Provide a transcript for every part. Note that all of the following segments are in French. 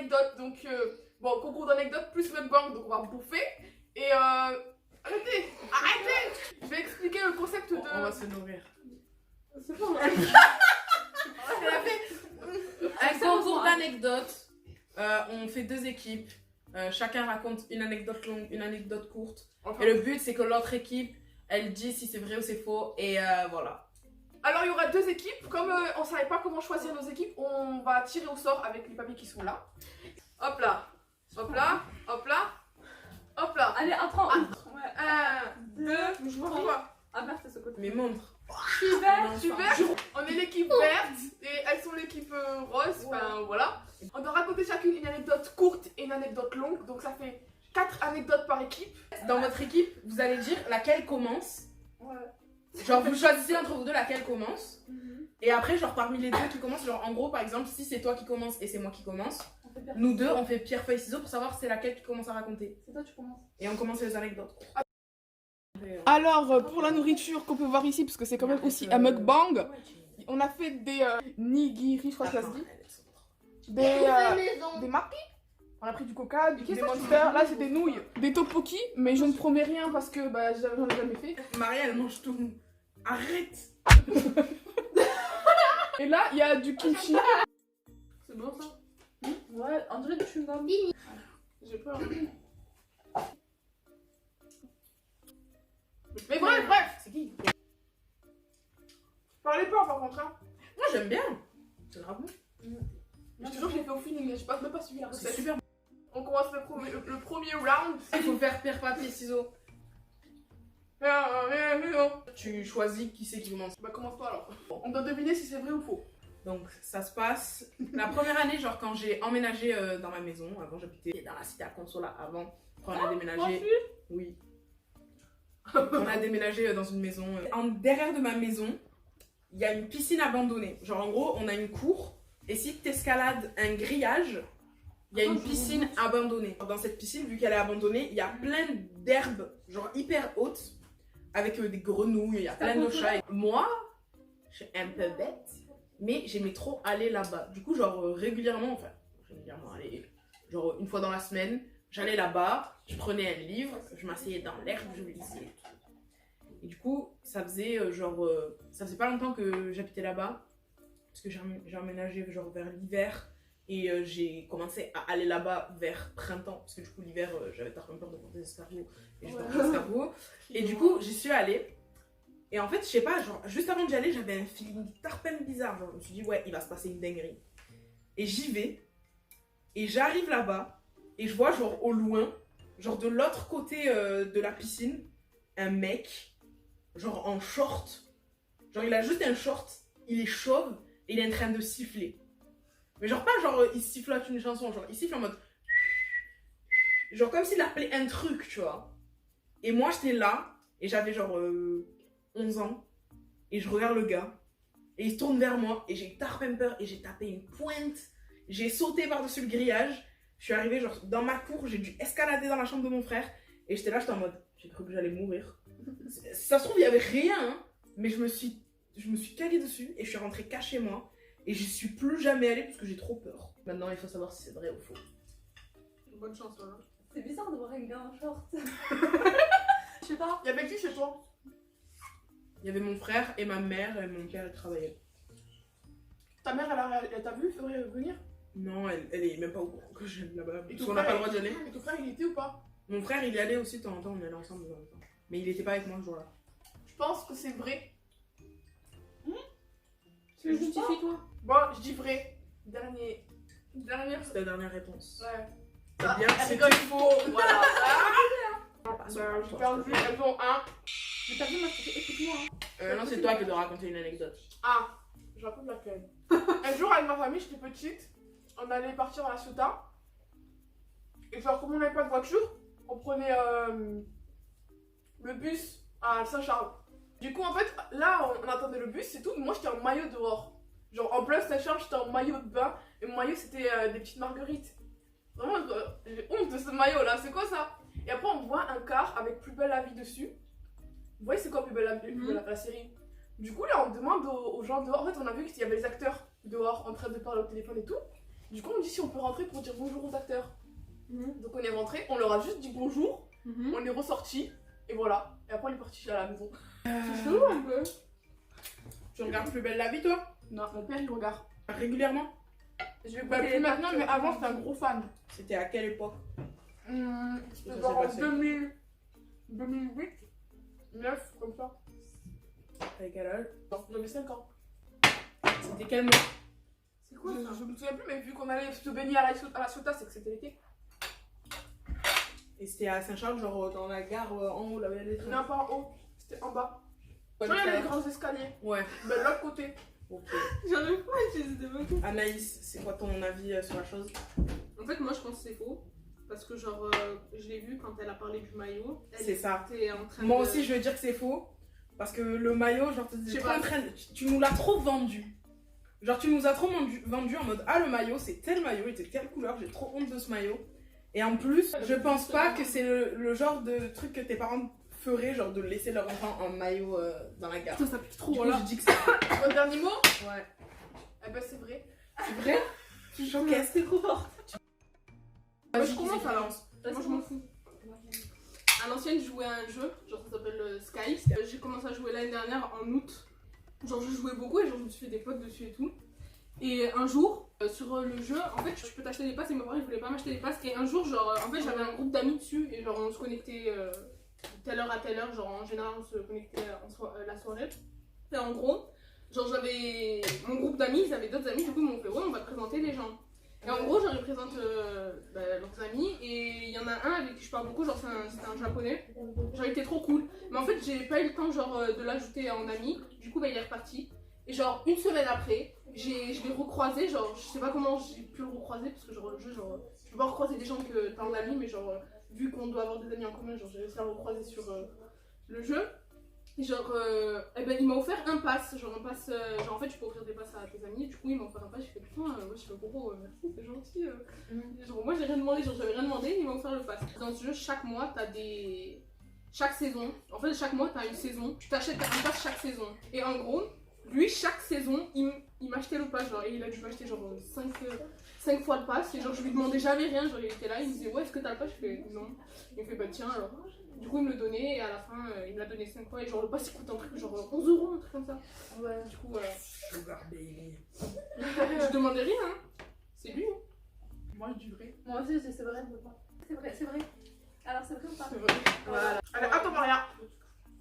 d'anecdotes. Donc, bon, concours d'anecdotes plus mukbang, donc on va bouffer. Et arrêtez. Je vais expliquer le concept de... On va se nourrir. C'est pas mal. Un concours d'anecdotes. On fait 2 équipes. Chacun raconte une anecdote longue, une anecdote courte. Enfin, Et le but, c'est que l'autre équipe, elle dit si c'est vrai ou c'est faux. Et voilà. alors, il y aura 2 équipes. Comme on savait pas comment choisir nos équipes, on va tirer au sort avec les papiers qui sont là. Hop là. Hop là. Hop là. Hop là. Allez, apprends. 1, 2, je vois pas. Ah, merde, c'est ce côté. Mais montre. Super. Super. On est l'équipe verte et elles sont l'équipe rose. Enfin, voilà. On doit raconter chacune une anecdote courte et une anecdote longue. Donc, ça fait 4 anecdotes par équipe. Dans votre équipe, vous allez dire laquelle commence. Ouais. Genre, vous choisissez entre vous deux laquelle commence. Et après, genre, parmi les deux qui commencent, genre, en gros, par exemple, si c'est toi qui commence et c'est moi qui commence, nous deux, on fait pierre, feuille, ciseaux pour savoir c'est laquelle qui commence à raconter. C'est toi, tu commences. Et on commence les anecdotes. Alors, pour la nourriture qu'on peut voir ici, parce que c'est quand même aussi un mukbang, on a fait des nigiri, je crois que ça se dit. Des makis. On a pris du coca, des monsters. Là, c'est des nouilles, des tteokbokki, mais je ne promets rien parce que bah, j'en ai jamais fait. Maria, elle mange tout. Arrête. Et là, il y a du kimchi. C'est bon ça? Ouais, on dirait du chewing-gum. J'ai peur. Mais bref. C'est qui? Parlez pas par contre, hein. Moi, j'aime bien. C'est grave bon. Je te jure que je l'ai fait au feeling, je n'ai même pas suivi la C'est recette. super bon. On commence le premier round. Il faut faire pierre, papier, ciseaux. Tu choisis qui c'est qui commence. Bah commence toi alors. On doit deviner si c'est vrai ou faux. Donc ça se passe la première année, genre quand j'ai emménagé dans ma maison. Avant j'habitais dans la cité à Consola avant. Quand on a déménagé. Oui. On a déménagé dans une maison. En derrière de ma maison, il y a une piscine abandonnée. Genre en gros, on a une cour. Et si tu escalades un grillage, il y a une piscine abandonnée. Dans cette piscine, vu qu'elle est abandonnée, il y a plein d'herbes, genre hyper hautes, avec des grenouilles, il y a plein de chats. Et moi, je suis un peu bête, mais j'aimais trop aller là-bas. Du coup, genre régulièrement, aller, genre une fois dans la semaine, j'allais là-bas, je prenais un livre, je m'asseyais dans l'herbe, je lisais. Et du coup, ça faisait ça faisait pas longtemps que j'habitais là-bas, parce que j'ai emménagé genre vers l'hiver. Et j'ai commencé à aller là-bas vers printemps, parce que du coup l'hiver j'avais tellement peur de voir des escargots, et j'ai peur des escargots. Et du coup j'y suis allée, et en fait je sais pas, genre juste avant d'y aller j'avais un feeling tarpin bizarre, genre je me suis dit ouais il va se passer une dinguerie. Et j'y vais, et j'arrive là-bas, et je vois genre au loin, genre de l'autre côté de la piscine, un mec, genre en short, genre il a juste un short, il est chauve, et il est en train de siffler. Mais genre pas genre il sifflote une chanson, genre il siffle en mode genre comme s'il appelait un truc, tu vois. Et moi j'étais là et j'avais genre 11 ans et je regarde le gars et il se tourne vers moi et j'ai eu tarpin peur et j'ai tapé une pointe. J'ai sauté par-dessus le grillage, je suis arrivée genre dans ma cour, j'ai dû escalader dans la chambre de mon frère et j'étais là, j'étais en mode j'ai cru que j'allais mourir. Ça se trouve il y avait rien hein, mais je me suis calée dessus et je suis rentrée cachée moi. Et j'y suis plus jamais allée parce que j'ai trop peur. Maintenant, il faut savoir si c'est vrai ou faux. Bonne chance, voilà. C'est bizarre de voir un gars en short. Je sais pas. Il y avait qui chez toi? Il y avait mon frère et ma mère et mon père, ils travaillaient. Ta mère, elle t'a vu venir? Non, elle est même pas au courant que j'aime là-bas. Et Parce qu'on n'a pas le droit d'y aller. Et ton frère, il était ou pas? Mon frère, il y allait aussi de temps en temps, on allait ensemble de temps en temps. Mais il était pas avec moi ce jour-là. Je pense que c'est vrai. Tu le justifies toi? Bon, je dis vrai. Dernière. C'est ta dernière réponse. Ouais. Eh bien, Elle c'est rigole. faux. Voilà. Pas sur Bah, toi, j'ai perdu, elles ont un. Mais t'as vu, moi je t'ai fait écoute-moi. Hein. Non, c'est toi qui dois raconter une anecdote. Ah, je raconte laquelle. Un jour, avec ma famille, j'étais petite. On allait partir à la Ciotat. Et genre, comme on n'avait pas de voiture, on prenait le bus à Saint-Charles. Du coup, en fait, là, on attendait le bus, c'est tout. Moi, j'étais en maillot dehors. Genre, en plein Saint-Charles, j'étais en maillot de bain. Et mon maillot, c'était des petites marguerites. Vraiment, j'ai honte de ce maillot-là. C'est quoi ça? Et après, on voit un car avec Plus belle la vie dessus. Vous voyez, c'est quoi Plus belle la vie, la série? Du coup, là, on demande aux gens dehors. En fait, on a vu qu'il y avait les acteurs dehors en train de parler au téléphone et tout. Du coup, on me dit si on peut rentrer pour dire bonjour aux acteurs. Mhm. Donc on est rentré, on leur a juste dit bonjour, Mhm. on est ressorti et voilà. Et après on est parti à la maison. C'est chelou un peu. Tu regardes Plus belle la vie, toi? Non, mon père il regarde. Régulièrement? Je vais Bah, goûter plus maintenant, partout. mais avant c'était un gros fan. C'était à quelle époque? C'était Ça s'est genre en passé. 2008, 9, comme ça. T'avais quel âge? Non, j'avais 5 ans. C'était quel mois? C'est quoi ça? Je me souviens plus, mais vu qu'on allait se baigner à la Ciotat, c'est que c'était l'été. Et c'était à Saint-Charles, genre dans la gare en haut, là où il y a les trains. Non, pas en haut, c'était en bas. Ouais, Tu vois, il y a mais les grands escaliers. Ouais, Ben, de l'autre côté. ok. J'arrive pas à utiliser des mots. Anaïs, c'est quoi ton avis sur la chose? En fait, moi je pense que c'est faux. Parce que, genre, je l'ai vu quand elle a parlé du maillot. Elle C'est ça. était en train Moi de... aussi, je veux dire que c'est faux. Parce que le maillot, genre, Je sais trop pas. en train de- tu nous l'as trop vendu. Genre, tu nous as trop vendu en mode ah, le maillot, c'est tel maillot, il était telle couleur, j'ai trop honte de ce maillot. Et en plus, je pense pas que c'est le genre de truc que tes parents feraient, genre de laisser leur enfant en maillot dans la gare. Putain, ça pique trop, Du coup, voilà. je dis que c'est faux. Mon dernier mot? Ouais. Eh ben, c'est vrai. C'est vrai? Tu choquais. C'est trop fort. Moi, je commence alors. Moi je m'en fous. À l'ancienne, je jouais à un jeu, genre ça s'appelle Sky. J'ai commencé à jouer l'année dernière en août. Genre je jouais beaucoup et genre je me suis fait des potes dessus et tout. Et un jour, sur le jeu, en fait, je peux t'acheter des passes et mes parents ils voulaient pas m'acheter des passes. Et un jour, genre, en fait, j'avais un groupe d'amis dessus et genre on se connectait telle heure à telle heure. Genre en général, on se connectait la soirée. Et en gros, genre j'avais mon groupe d'amis, ils avaient d'autres amis, du coup ils m'ont fait ouais, on va te présenter des gens. Et en gros, je leur présente leurs amis et il y en a un avec qui je parle beaucoup, genre c'était un japonais. Genre il était trop cool. Mais en fait, j'ai pas eu le temps genre de l'ajouter en ami. Du coup, bah, il est reparti. Et genre une semaine après, je l'ai recroisé, genre je sais pas comment j'ai pu le recroiser parce que genre le jeu, genre je peux pas recroiser des gens que t'as en ami, mais genre vu qu'on doit avoir des amis en commun, genre j'ai réussi à le recroiser sur le jeu. Et genre, eh ben, il m'a offert un pass, genre un pass, genre en fait tu peux offrir des passes à tes amis, du coup il m'a offert un pass, j'ai fait putain, moi je fais gros, merci, c'est gentil. Genre moi j'ai rien demandé, genre j'avais rien demandé, il m'a offert le pass. Dans ce jeu, chaque mois t'as des... Chaque saison, en fait chaque mois t'as une saison, tu t'achètes un pass chaque saison. Et en gros, lui chaque saison, il m'achetait le pass, genre, et il a dû m'acheter genre 5 fois le pass, et genre je lui demandais jamais rien, genre il était là, il me disait ouais est-ce que t'as le pass, je fais non. Il me fait bah tiens alors. Du coup, il me le donnait et à la fin, il me l'a donné 5 fois. Et genre, le pass il coûte un truc genre 11 €, un truc comme ça. Ouais, du coup, voilà. Sugar baby. Je demandais rien, hein. C'est lui. Hein. Moi, je dis vrai. Moi aussi, c'est vrai, c'est vrai, c'est vrai. Alors, c'est vrai ou pas? C'est vrai. Voilà. Allez, à toi, Maria.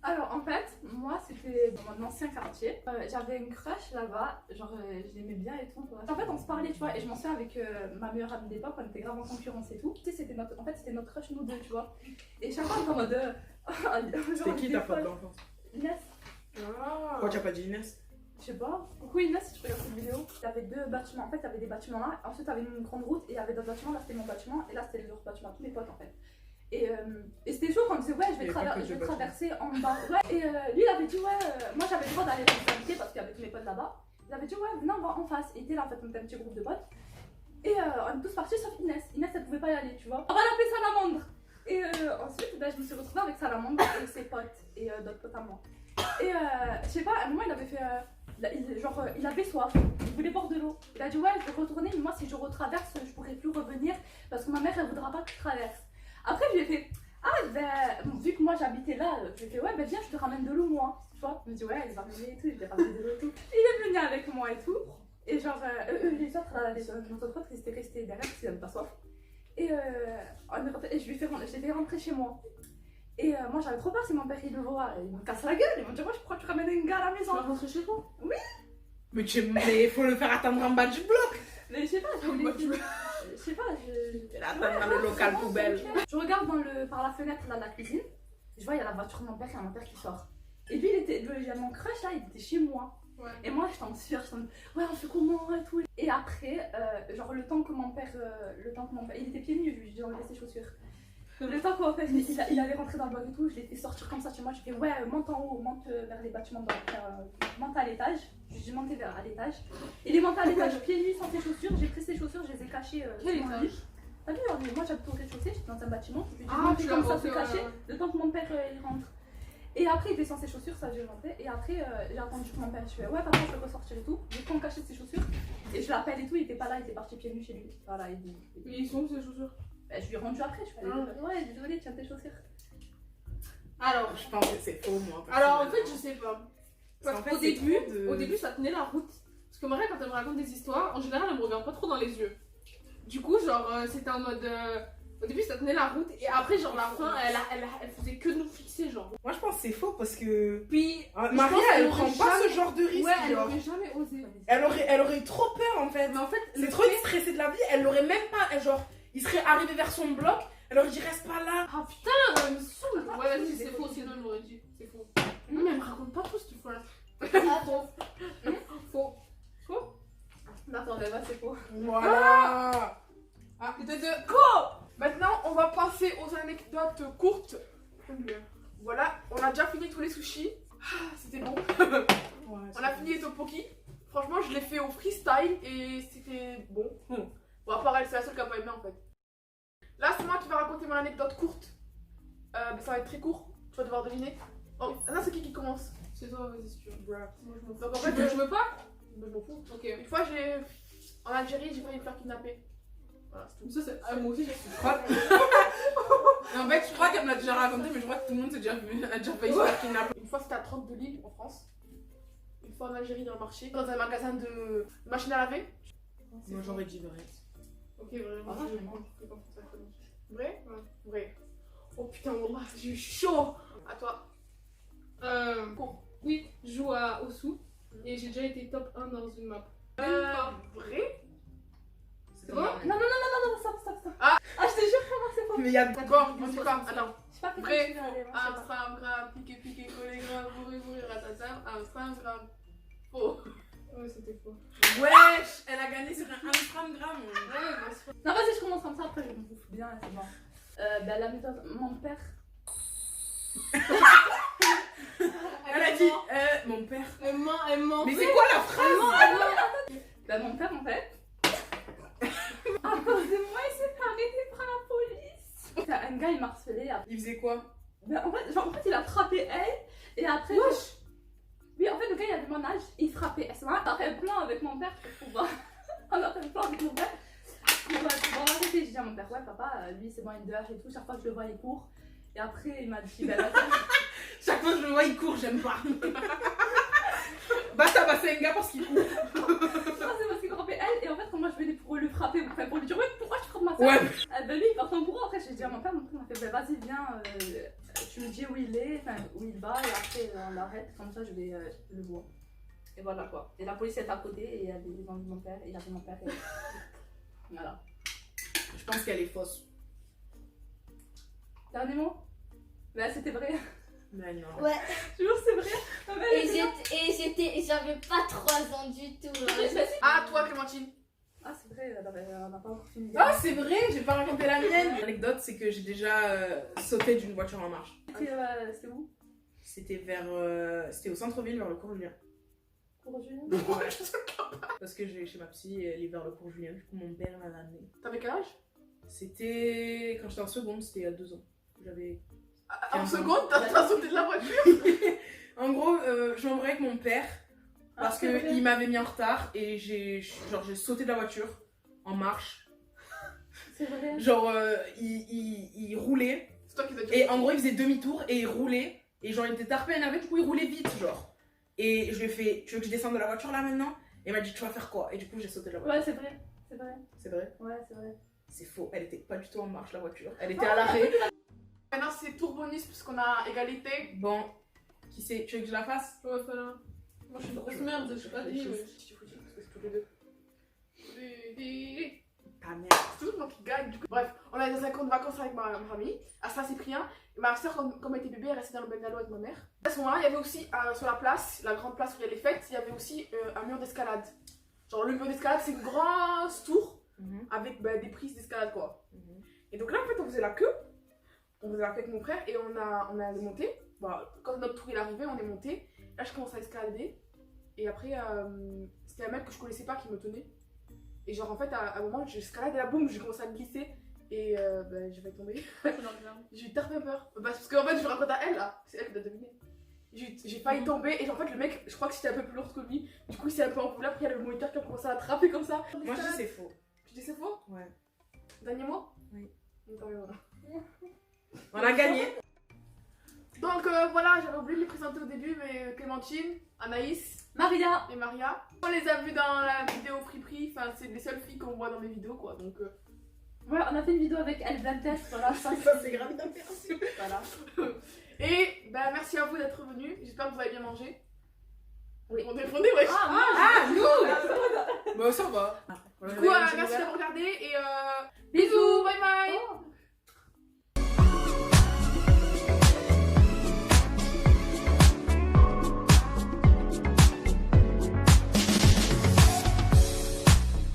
Alors en fait, moi c'était dans mon ancien quartier. J'avais une crush là-bas, genre je l'aimais bien et tout. En fait on se parlait, tu vois, et je m'en souviens avec ma meilleure amie d'époque, on était grave en concurrence et tout. Tu sais, c'était notre crush nous deux, tu vois. Et chaque fois on était en mode... C'était qui ta pote d'enfance? Inès. Pourquoi tu as pas dit Inès? Je sais pas. Coucou Inès, si tu regardes cette vidéo. Il y avait deux bâtiments, en fait il y avait des bâtiments là, ensuite il y avait une grande route et il y avait d'autres bâtiments, là c'était mon bâtiment et là c'était leur bâtiment, tous mes potes en fait. Et c'était chaud quand on disait ouais je vais traverser en bas. Ouais, et lui il avait dit ouais, moi j'avais le droit d'aller dans les invités parce qu'il y avait tous mes potes là-bas. Il avait dit ouais venez on va en face. Et il était là en fait, on était un petit groupe de potes. Et on est tous partis sauf Inès. Inès elle pouvait pas y aller tu vois. On va l'appeler Salamandre. Et ensuite ben, je me suis retrouvée avec Salamandre et ses potes et d'autres potes à moi. Et je sais pas, à un moment il avait fait... il avait soif, il voulait boire de l'eau. Il a dit ouais je vais retourner mais moi si je retraverse je pourrai plus revenir parce que ma mère elle voudra pas que je traverse. Après je lui ai fait ah ben vu que moi j'habitais là, je lui ai fait ouais ben viens je te ramène de l'eau moi. Tu vois, je me dis ouais elle va venir et tout, je lui ai ramené de l'eau et tout. Il est venu avec moi et tout. Et genre les autres potes ils étaient restés derrière parce qu'ils n'avaient pas soif. Et je l'ai fait rentrer chez moi. Et moi j'avais trop peur si mon père il le voit, il me casse la gueule, il me dit moi je crois que tu ramènes un gars à la maison. Tu vas rentrer chez toi? Oui. Mais il faut le faire attendre en bas du bloc. Mais je sais pas, je sais pas, Elle attend dans le local poubelle. Je regarde par la fenêtre là, de la cuisine, je vois il y a la voiture de mon père, il y a mon père qui sort. Et lui mon crush là, il était chez moi. Ouais. Et moi j'étais en sueur, j'étais en mode ouais on fait comment et tout. Et après, genre le temps que mon père, il était pieds nus lui, j'ai enlevé ses chaussures. Le temps qu'en fait il allait rentrer dans le bloc et tout, je l'ai fait sortir comme ça chez moi, je fais ouais monte en haut, monte vers les bâtiments, monte à l'étage. J'ai monté à l'étage. Il est monté à l'étage pieds nus sans ses chaussures, j'ai pris ses chaussures, je les ai cachées Quel sur mon étage? lit. T'as vu, moi j'habite au rez-de-chaussée, j'étais dans un bâtiment, je lui ai dit Ah, monter tu comme l'as ça monté, se cacher, ouais. le temps que mon père il rentre. Et après, il descend ses chaussures, ça j'ai rentré. Et après, j'ai attendu que mon père, je fais ouais, papa, je vais ressortir et tout. J'ai quand caché ses chaussures. Et je l'appelle et tout, il était pas là, il était parti pieds nus chez lui. Voilà, il dit. Mais ils sont où ces chaussures? Bah, je lui ai rendu après, je fais ouais, désolé, tiens tes chaussures. Alors, Je pense que c'est faux, moi. alors en fait, je sais pas. Parce Parce qu'en fait, qu'au c'est début, trop de- au début, ça tenait la route. Parce que Maria, quand elle me raconte des histoires, en général, elle me regarde pas trop dans les yeux. Du coup, genre, c'était en mode. Au début, ça tenait la route. Et après, genre, la fin, elle faisait que nous fixer, genre. Moi, je pense que c'est faux parce que Puis. je Maria, pense qu'elle elle aurait prend pas jamais- ce genre de risque. Ouais, elle genre. aurait jamais osé. Elle aurait trop peur en fait. Mais en fait, C'est le trop fait- stressé de la vie. Elle l'aurait même pas. Genre, il serait arrivé vers son bloc. Elle aurait dit reste pas là. Ah putain, elle me saoule. Ouais, vas-y, c'est faux, sinon elle m'aurait dit. C'est faux. Non, mais elle me raconte pas tout ce qu'il faut là. Faux. Faux. Attends, mais va, c'est faux. Voilà. Ah, de quoi? Maintenant, on va passer aux anecdotes courtes. Voilà, on a déjà fini tous les sushis. Ah, c'était bon. On a fini les tteokbokki. Franchement, je l'ai fait au freestyle et c'était bon. Bon, à part elle, c'est la seule qui a pas aimé en fait. Là, c'est moi qui vais raconter mon anecdote courte. Mais ça va être très court. Tu vas devoir deviner. Oh, là, c'est qui commence? C'est toi, vas-y si tu veux. Moi, je m'en fous. Donc en Tu fait, veux, je veux pas? je m'en fous. Ok. Une fois, en Algérie, j'ai failli me faire kidnapper. Voilà, c'est tout. Ça, c'est. Ah, moi aussi, j'ai su. En fait, je crois qu'elle me l'a déjà raconté, mais je crois que tout le monde a déjà failli se faire kidnapper. Une fois, c'était à 30 de Lille, en France. Une fois en Algérie, dans le marché, dans un magasin de machines à laver. Moi, j'aurais dit vrai. Ok, vraiment, Ah, je je comprends. Je comprends ça, comment. Vrai? Ouais. Vrai. Oh putain, wallah, j'ai eu chaud. À toi. Cours. Oui, je joue à Osu et j'ai déjà été top 1 dans une map. Vrai? C'est bon? Non, stop. Ah. Je te jure, vraiment, c'est faux. Mais il y a. Bon, on dit quoi? Attends. Je sais pas comment Vrai. tu vas aller, moi, je sais pas. Amstram, piqué, collé, bourré, ratatam, Amstram. Faux. Ouais, c'était faux. Wesh, elle a gagné sur un Amstram gramme. Ouais, bien sûr. Non, vas-y, je commence comme ça, après je me bouffe bien, c'est bon. Bah, la méthode, mon père. Elle a dit mon père. Elle ment. Mais c'est quoi la phrase? Bah, mon père, en fait. À cause de moi, il s'est fait arrêter par la police. C'est un gars, il m'a harcelé. Il faisait quoi? Bah, en fait, il a frappé elle. Et après. Wesh. Oui, en fait, le gars, il avait mon âge. Il frappait. Elle a fait un plan avec mon père pour pouvoir. On a fait un plan avec mon père. Pour pouvoir l'arrêter. J'ai dit à mon père, ouais, papa, lui, c'est bon, il dehors et tout. Chaque fois que je le vois, il court. Et après, il m'a dit, bah, là, Chaque fois que je le vois, il court, j'aime pas. Basta Basenga parce qu'il court. ça, c'est parce qu'il frappait elle. Et en fait, quand moi, je venais pour le frapper, pour lui dire, ouais, pourquoi tu frappes ma soeur? Ouais. Ben lui, il part en courant. Après, j'ai dit à mon père m'a fait, bah, vas-y, viens, tu me dis où il est, enfin, où il va, et après, on l'arrête. Comme ça, je vais le voir. Et voilà quoi. Et la police est à côté, et il y a des gens de mon père, et il y avait mon père. Et... Voilà. Je pense qu'elle est fausse. Dernier mot? Bah, c'était vrai. Mais non. Ouais, Je jure, c'est vrai. Ma mère, elle était bien. j'avais pas 3 ans du tout. Ah, toi, Clémentine. Ah, c'est vrai, on n'a pas encore fini. Ah, c'est vrai, j'ai pas raconté la mienne. L'anecdote, c'est que j'ai déjà sauté d'une voiture en marche. C'était où? C'était au centre-ville, vers le cours Julien. Pour Julien? Ouais. Parce que je vais chez ma psy, elle est vers le cours Julien. Du coup, mon père m'a amené. T'avais quel âge? C'était. Quand j'étais en seconde, c'était il y a 2 ans. J'avais. En seconde, t'as sauté de la voiture? En gros, j'embrouillais avec mon père. Parce Ah, c'est vrai. qu'il m'avait mis en retard et j'ai sauté de la voiture en marche. C'est vrai. Genre, il roulait. C'est toi qui t'as dit. Et en gros, il faisait demi-tour et il roulait. Et genre, il était tarpé un navet, du coup, il roulait vite, genre. Et je lui ai fait, tu veux que je descende de la voiture là maintenant? Et il m'a dit, tu vas faire quoi? Et du coup, j'ai sauté de la voiture. Ouais, c'est vrai. C'est vrai. C'est vrai? Ouais, c'est vrai. C'est faux. Elle était pas du tout en marche, la voiture. Elle était à l'arrêt. Maintenant, c'est tour bonus puisqu'on a égalité. Bon, qui c'est? Tu veux que je la fasse? Ouais, voilà. Moi, je suis une grosse merde, je sais pas dit, mais. Parce que c'est tous les deux. Ta merde. C'est toujours moi qui gagne. Du coup, bref, on est dans un camp de vacances avec ma famille à Saint-Cyprien. Et ma soeur, comme elle était bébé, elle restait dans le bungalow avec ma mère. À ce moment-là, il y avait aussi sur la place, la grande place où il y a les fêtes, il y avait aussi un mur d'escalade. Genre, le mur d'escalade, c'est une grosse tour avec des prises d'escalade, quoi. Et donc là, en fait, on faisait la queue. On faisait la queue avec mon frère et on a monté. Bon, quand notre tour est arrivé, on est monté. Là, je commence à escalader. Et après, c'était un mec que je connaissais pas qui me tenait. Et genre, en fait, à un moment, j'escalade et là, boum, j'ai commencé à me glisser. Et je vais tomber. J'ai eu tellement peur. Parce qu'en fait, je raconte à elle, là. C'est elle qui doit deviner. J'ai failli tomber et en fait le mec, je crois que c'était un peu plus lourd que lui. Du coup il s'est un peu envolé, après il y a le moniteur qui a commencé à attraper comme ça. Moi je dis c'est faux. Tu dis c'est faux? Ouais. Dernier mot? Oui. Attends, voilà. On a gagné. Donc voilà, j'avais oublié de les présenter au début, mais Clémentine, Anaïs Maria. et Maria. On les a vus dans la vidéo Friperie, enfin c'est les seules filles qu'on voit dans mes vidéos quoi, donc Ouais, on a fait une vidéo avec El Bentes, voilà, ça C'est grave d'aperçu. voilà. Et bah merci à vous d'être venus, j'espère que vous avez bien mangé. Oui. On répondait, ouais. Ah, nous. Bah ça va. Du coup, merci d'avoir regardé et Bisous.